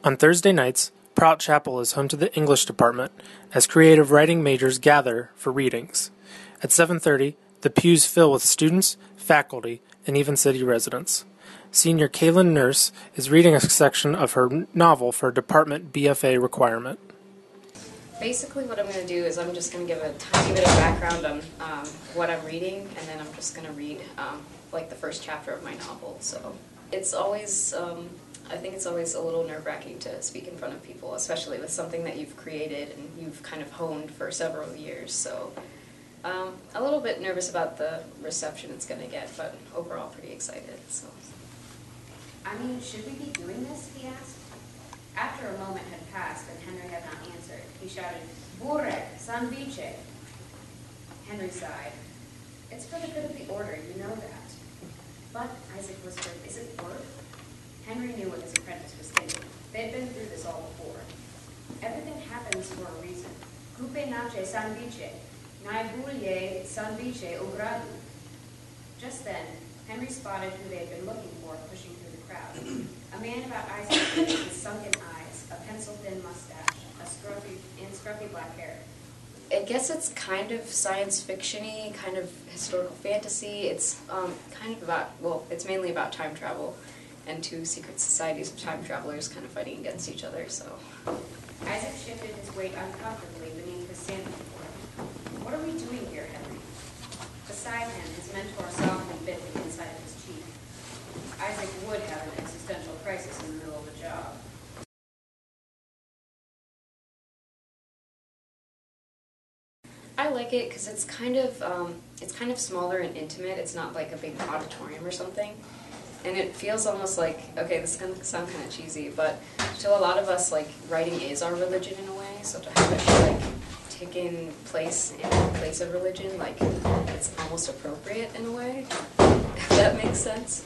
On Thursday nights, Prout Chapel is home to the English department as creative writing majors gather for readings. At 7:30, the pews fill with students, faculty, and even city residents. Senior Kaylin Nurse is reading a section of her novel for a department BFA requirement. Basically what I'm going to do is I'm just going to give a tiny bit of background on what I'm reading, and then I'm just going to read like the first chapter of my novel. So it's always, I think it's always a little nerve-wracking to speak in front of people, especially with something that you've created and you've kind of honed for several years. So a little bit nervous about the reception it's going to get, but overall pretty excited. So. I mean, should we be doing this, he asked. After a moment had passed and Henry had not answered, he shouted, "Burek, san vice." Henry sighed. "It's for the good of the order, you know that." "But," Isaac whispered, "is it work?" Henry knew what his apprentice was thinking. They had been through this all before. Everything happens for a reason. Coupe nace san vice, nai bulye san vice ogradu. Just then, Henry spotted who they had been looking for pushing through the crowd. A man about Isaac's age with sunken eyes, a pencil-thin mustache, and scruffy black hair. I guess it's kind of science fiction-y, kind of historical fantasy. It's kind of about, well, it's mainly about time travel and two secret societies of time travelers kind of fighting against each other, so. Isaac shifted his weight uncomfortably beneath his sandwich fork. "What are we doing here, Henry?" Beside him, his mentor softly bit the inside of his cheek. Isaac would have an existential crisis in the middle of a job. I like it because it's kind of smaller and intimate. It's not like a big auditorium or something. And it feels almost like, okay, this is going to sound kind of cheesy, but to a lot of us, like, writing is our religion in a way, so to have it, like, taken place in the place of religion, like, it's almost appropriate in a way, if that makes sense.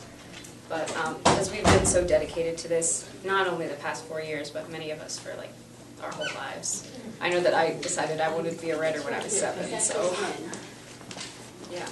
But because we've been so dedicated to this, not only the past 4 years, but many of us for, like, our whole lives. I know that I decided I wanted to be a writer when I was 7, so, yeah.